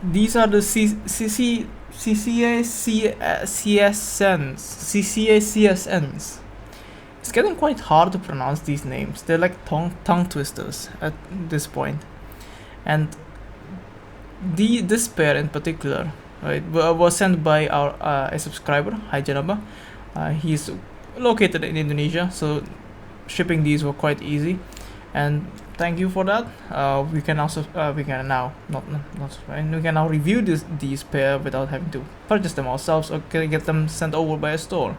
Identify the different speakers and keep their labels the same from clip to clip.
Speaker 1: these are the CCA CSNs. It's getting quite hard to pronounce these names. They're like tongue twisters at this point. And this pair in particular, right, was sent by our a subscriber. Hi Janaba. He's located in Indonesia, so shipping these were quite easy, and thank you for that. We can also we can now and we can now review these pair without having to purchase them ourselves or get them sent over by a store.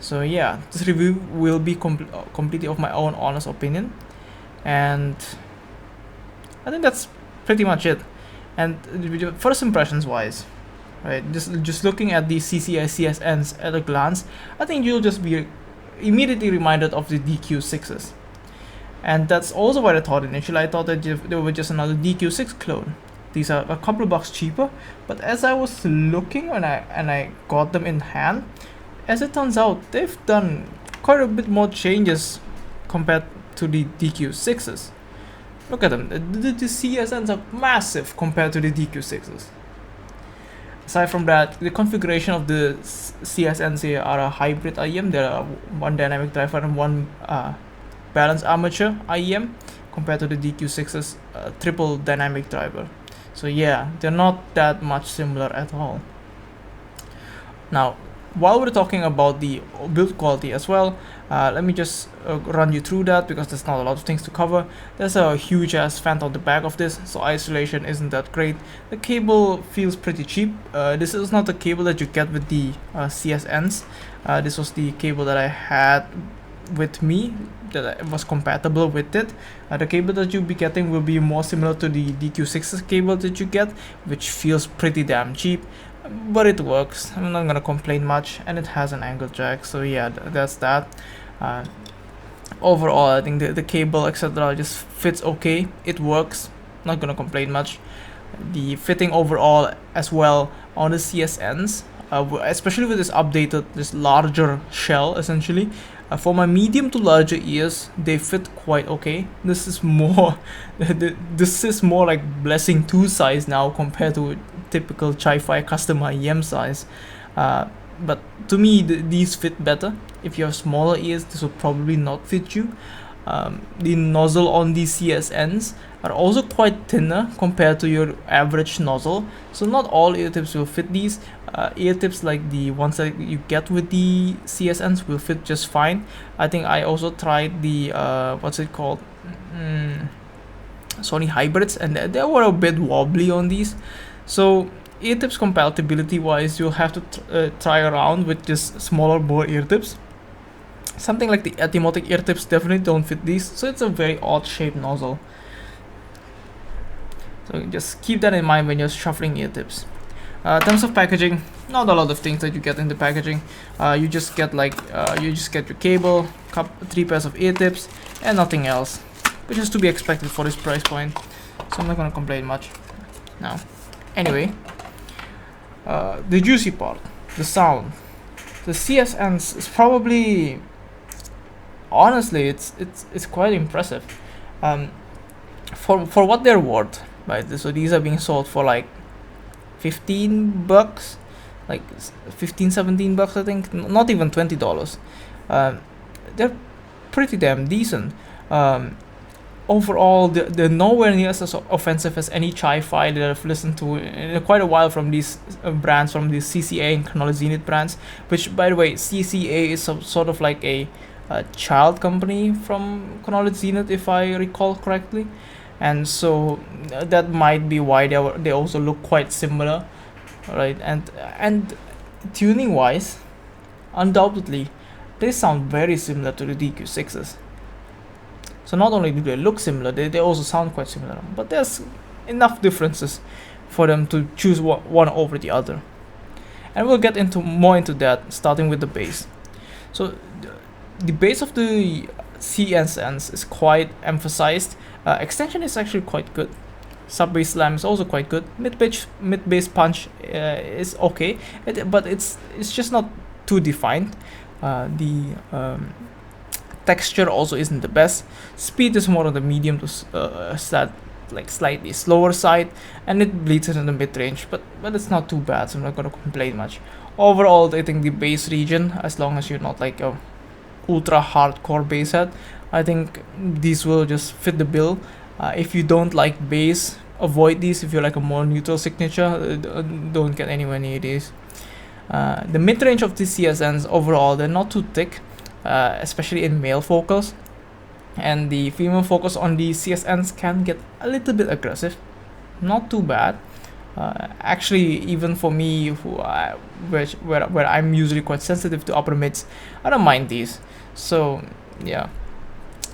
Speaker 1: So yeah, this review will be completely of my own honest opinion, and I think that's pretty much it. And first impressions wise, right, just looking at the CCA CSNs at a glance, I think you'll just be immediately reminded of the DQ6s. And that's also what I thought initially. I thought that they were just another DQ6 clone. These are a couple of bucks cheaper, but as I was looking and I got them in hand, as it turns out, they've done quite a bit more changes compared to the DQ6s. Look at them, the CSNs are massive compared to the DQ6s. Aside from that, the configuration of the CSNs here are a hybrid IEM. There are one dynamic driver and one balanced armature IEM compared to the DQ6's triple dynamic driver. So yeah, they're not that much similar at all. Now, while we're talking about the build quality as well, let me just run you through that because there's not a lot of things to cover. There's a huge ass fan on the back of this, so isolation isn't that great. The cable feels pretty cheap. This is not the cable that you get with the CSNs. This was the cable that I had with me that was compatible with it. The cable that you'll be getting will be more similar to the DQ6's cable that you get, which feels pretty damn cheap, but it works. I'm not gonna complain much, and it has an angle jack, so yeah, that's that. Overall, I think the cable etc just fits okay. It works, not gonna complain much. The fitting overall as well on the CSNs, especially with this larger shell essentially, for my medium to larger ears, they fit quite okay. This is more like Blessing 2 size now compared to typical Chi-Fi custom IEM size. But to me, these fit better. If you have smaller ears, this will probably not fit you. The nozzle on these CSNs are also quite thinner compared to your average nozzle, so not all ear tips will fit these. Ear tips like the ones that you get with the CSNs will fit just fine. I think I also tried the what's it called, Sony hybrids, and they were a bit wobbly on these. So ear tips compatibility wise, you'll have to try around with just smaller bore ear tips. Something like the Etimotic ear tips definitely don't fit these, so it's a very odd shaped nozzle. So just keep that in mind when you're shuffling ear tips. In terms of packaging, not a lot of things that you get in the packaging. You just get your cable, 3 pairs of ear tips, and nothing else, which is to be expected for this price point. So I'm not gonna complain much. Now, anyway, the juicy part, the sound. The CSNs is probably, honestly, it's quite impressive. For what they're worth, right? So these are being sold for like $15, like 15-17 bucks, I think, not even $20. They're pretty damn decent. Overall, they're nowhere near as offensive as any Chi-Fi that I've listened to in quite a while from these brands, from these CCA and Chronology Zenith brands, which, by the way, CCA is sort of like a child company from Chronology Zenith, if I recall correctly. And so that might be why they also look quite similar, right? And tuning wise, undoubtedly, they sound very similar to the DQ6s. So not only do they look similar, they also sound quite similar, but there's enough differences for them to choose one over the other. And we'll get more into that, starting with the bass. So the bass of the CSNs is quite emphasized. Extension is actually quite good. Sub bass slam is also quite good. Mid bass punch is okay, but it's just not too defined. The texture also isn't the best. Speed is more on the medium to like slightly slower side, and it bleeds into the mid-range, but it's not too bad, so I'm not gonna complain much. Overall, I think the bass region, as long as you're not like a ultra hardcore bass head, I think these will just fit the bill. If you don't like bass, avoid these. If you like a more neutral signature, don't get anywhere near these. The mid-range of the CSNs overall, they're not too thick, especially in male vocals, and the female vocals on the CSNs can get a little bit aggressive. Not too bad. Actually, even for me, where I'm usually quite sensitive to upper mids, I don't mind these. So yeah,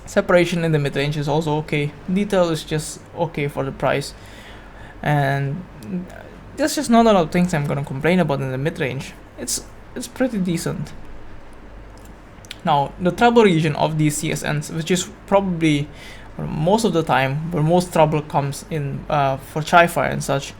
Speaker 1: separation in the mid range is also okay. Detail is just okay for the price, and there's just not a lot of things I'm gonna complain about in the mid range. It's pretty decent. Now the treble region of these CSNs, which is probably most of the time where most trouble comes in for chi-fi and such.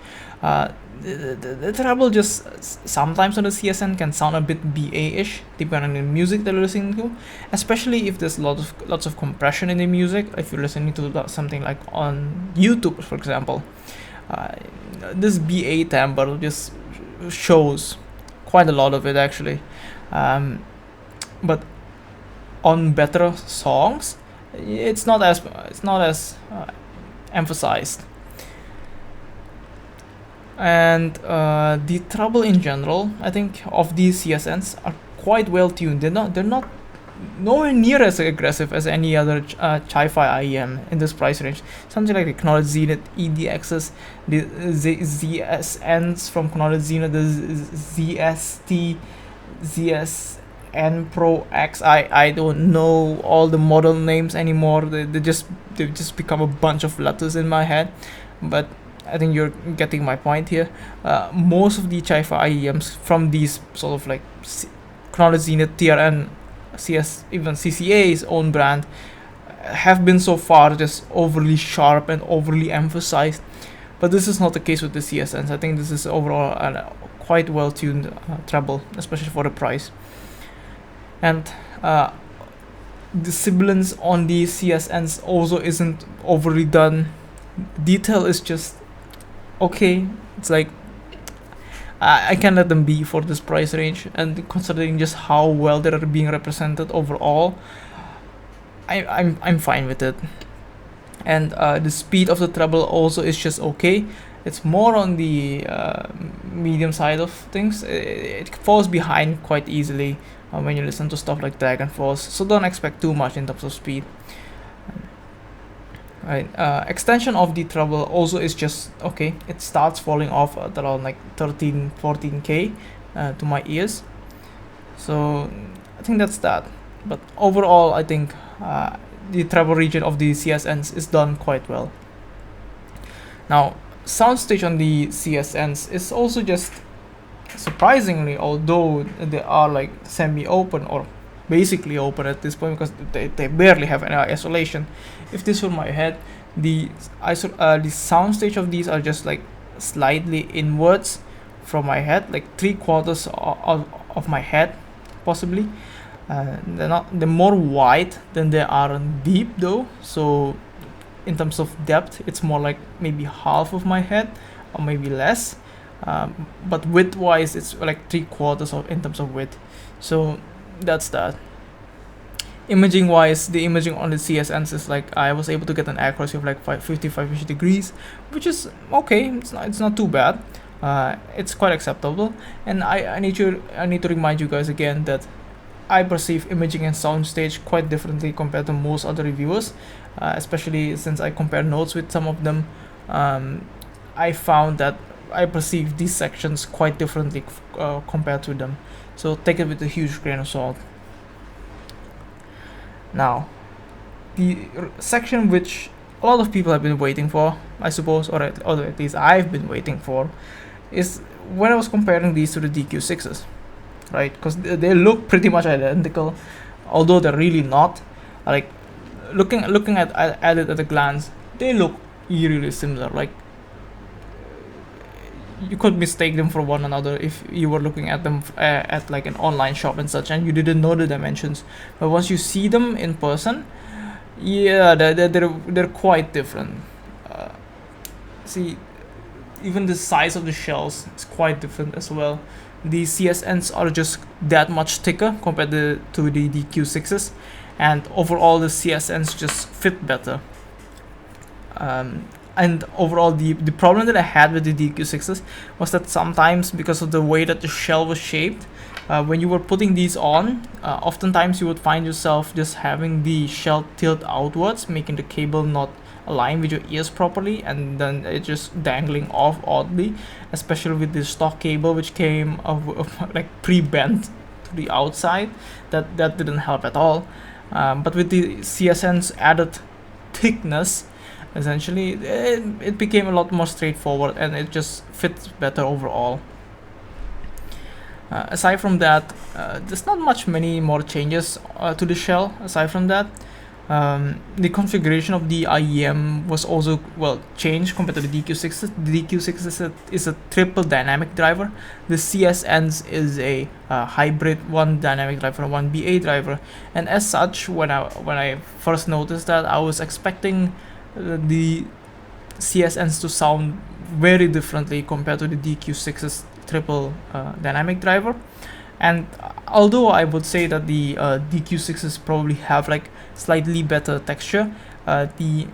Speaker 1: The treble just sometimes on the CSN can sound a bit BA-ish depending on the music that you're listening to, especially if there's lots of compression in the music. If you're listening to something like on YouTube, for example, this BA timbre just shows quite a lot of it actually. But on better songs, it's not as emphasized. And the treble in general, I think, of these CSNs are quite well tuned. They're not nowhere near as aggressive as any other chi-fi IEM in this price range. Something like the Knowledge Zenith EDXs, the ZSNs from Knowledge Zenith, the ZST, ZSN Pro X. I don't know all the model names anymore. They've just become a bunch of letters in my head, but I think you're getting my point here. Most of the chi-fi IEMs from these sort of like Knowledge Zenith, TRN, CS, even CCA's own brand, have been so far just overly sharp and overly emphasized. But this is not the case with the CSNs. I think this is overall a quite well tuned treble, especially for the price. And the sibilance on the CSNs also isn't overly done. Detail is just okay. It's like I can let them be for this price range, and considering just how well they're being represented overall, I'm fine with it. And the speed of the treble also is just okay. It's more on the medium side of things. It falls behind quite easily when you listen to stuff like Dragon Force, so don't expect too much in terms of speed. Right, extension of the treble also is just okay. It starts falling off at around like 13-14k to my ears, so I think that's that. But overall, I think the treble region of the CSNs is done quite well. Now, soundstage on the CSNs is also just surprisingly, although they are like semi-open or basically open at this point because they barely have any isolation. If this were my head, the soundstage of these are just like slightly inwards from my head, like 3/4 of my head, possibly. They're more wide than they are deep though. So in terms of depth, it's more like maybe half of my head or maybe less. But width-wise, it's like 3/4 of in terms of width. So that's that. Imaging wise, the imaging on the CSNs is like I was able to get an accuracy of like 55-ish degrees, which is okay. It's not too bad. It's quite acceptable. And I need to remind you guys again that I perceive imaging and soundstage quite differently compared to most other reviewers, especially since I compare notes with some of them. I found that I perceive these sections quite differently compared to them. So take it with a huge grain of salt. Now, the section which a lot of people have been waiting for, I suppose, or at least I've been waiting for, is when I was comparing these to the DQ6s, right? Because they look pretty much identical, although they're really not. Like looking at it at a glance, they look eerily similar. Like you could mistake them for one another if you were looking at them at like an online shop and such, and you didn't know the dimensions. But once you see them in person, yeah, they're quite different. see, even the size of the shells is quite different as well. The CSNs are just that much thicker compared to the DQ6s, and overall the CSNs just fit better. And overall, the problem that I had with the DQ6s was that sometimes, because of the way that the shell was shaped, when you were putting these on, oftentimes you would find yourself just having the shell tilt outwards, making the cable not align with your ears properly, and then it just dangling off oddly, especially with the stock cable, which came like pre-bent to the outside. That didn't help at all. But with the CSN's added thickness, essentially it became a lot more straightforward, and it just fits better overall. Aside from that, there's not many more changes to the shell. Aside from that, the configuration of the IEM was also changed compared to the DQ6. The DQ6 is a triple dynamic driver. The CSNs is a hybrid, one dynamic driver and one BA driver. And as such, when I first noticed that, I was expecting the CSNs to sound very differently compared to the DQ6's triple dynamic driver. And although I would say that the DQ6s probably have like slightly better texture, the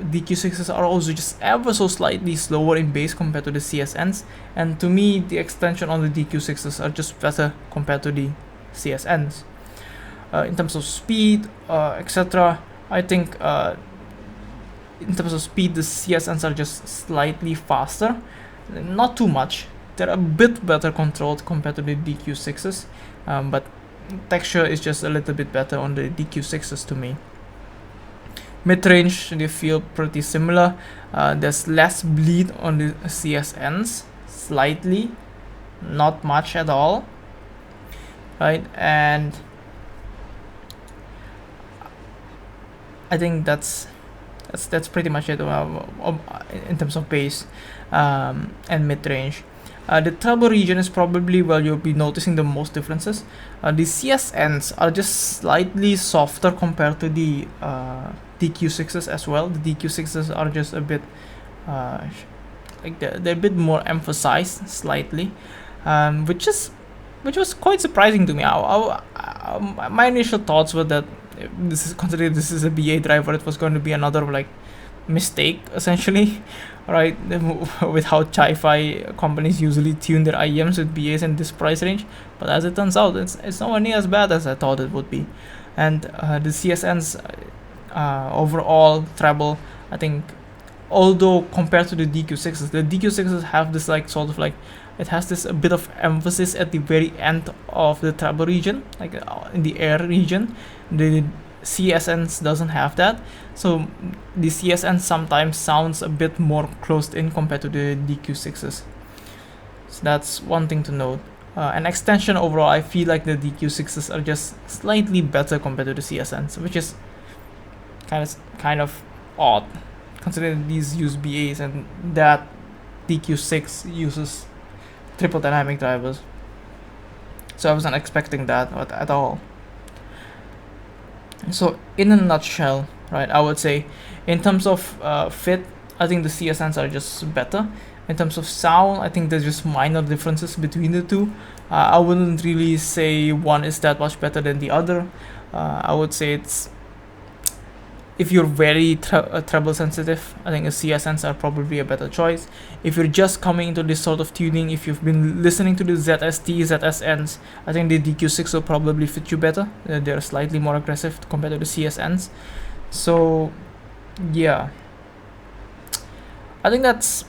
Speaker 1: DQ6s are also just ever so slightly slower in bass compared to the CSNs, and to me the extension on the DQ6s are just better compared to the CSNs. In terms of speed, etc., I think in terms of speed, the CSNs are just slightly faster, not too much. They're a bit better controlled compared to the DQ6s, but texture is just a little bit better on the DQ6s to me. Mid-range, they feel pretty similar. There's less bleed on the CSNs, slightly, not much at all, right? And I think that's pretty much it in terms of bass and mid-range. The treble region is probably where you'll be noticing the most differences. The CSNs are just slightly softer compared to the DQ6s as well. The DQ6s are just a bit like they're a bit more emphasized slightly, which was quite surprising to me. My initial thoughts were that considering this is a BA driver, it was going to be another like mistake essentially, right? With how chi-fi companies usually tune their IEMs with BAs in this price range, but as it turns out, it's nowhere near as bad as I thought it would be. And the CSNs overall treble, I think, although compared to the DQ6s have this like sort of like, it has this a bit of emphasis at the very end of the treble region, like in the air region. The CSNs doesn't have that, so the CSN sometimes sounds a bit more closed in compared to the DQ6s. So that's one thing to note. An extension overall, I feel like the DQ6s are just slightly better compared to the CSNs, which is kind of odd, considering these use BAs and that DQ6 uses triple dynamic drivers. So I wasn't expecting that at all. So in a nutshell, right, I would say in terms of fit, I think the CSNs are just better. In terms of sound, I think there's just minor differences between the two. I wouldn't really say one is that much better than the other. I would say it's, if you're very treble sensitive, I think the CSNs are probably a better choice. If you're just coming into this sort of tuning, if you've been listening to the ZST, ZSNs, I think the DQ6 will probably fit you better. They're slightly more aggressive compared to the CSNs. So yeah, I think that's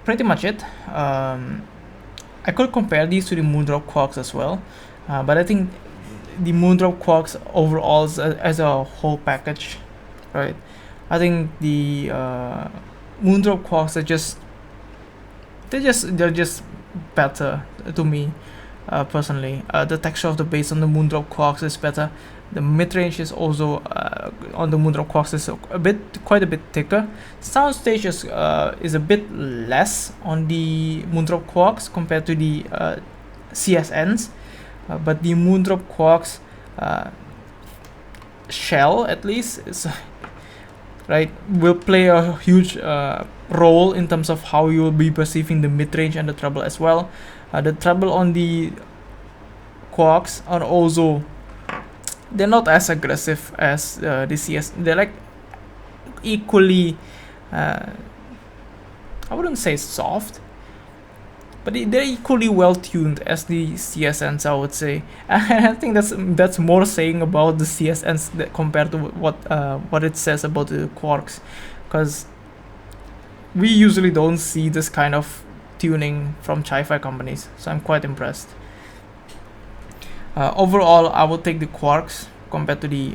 Speaker 1: pretty much it. I could compare these to the Moondrop Quarks as well, but I think the Moondrop Quarks overall as a whole package, right? I think the Moondrop Quarks are they're just better to me personally. The texture of the bass on the Moondrop Quarks is better. The mid-range is also on the Moondrop Quarks is quite a bit thicker. Soundstage is a bit less on the Moondrop Quarks compared to the CSNs, but the Moondrop Quarks shell, at least, is right, will play a huge role in terms of how you will be perceiving the mid-range and the treble as well. The treble on the Quarks are also, they're not as aggressive as the CS. They're like equally, I wouldn't say soft, but they're equally well tuned as the CSNs, I would say. And I think that's more saying about the CSNs compared to what it says about the Quarks, because we usually don't see this kind of tuning from Chi-Fi companies, so I'm quite impressed. Overall, I would take the Quarks compared to the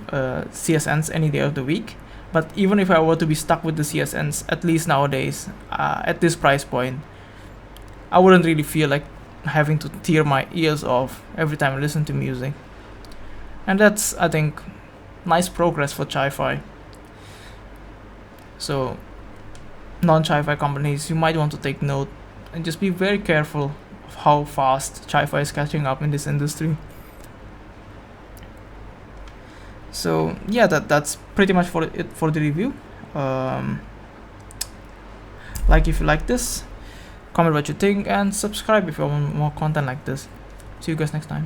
Speaker 1: CSNs any day of the week. But even if I were to be stuck with the CSNs, at least nowadays, at this price point, I wouldn't really feel like having to tear my ears off every time I listen to music. And that's, I think, nice progress for Chi-Fi. So, non-Chi-Fi companies, you might want to take note and just be very careful of how fast Chi-Fi is catching up in this industry. So yeah, that's pretty much for it for the review. Like if you like this, comment what you think, and subscribe if you want more content like this. See you guys next time.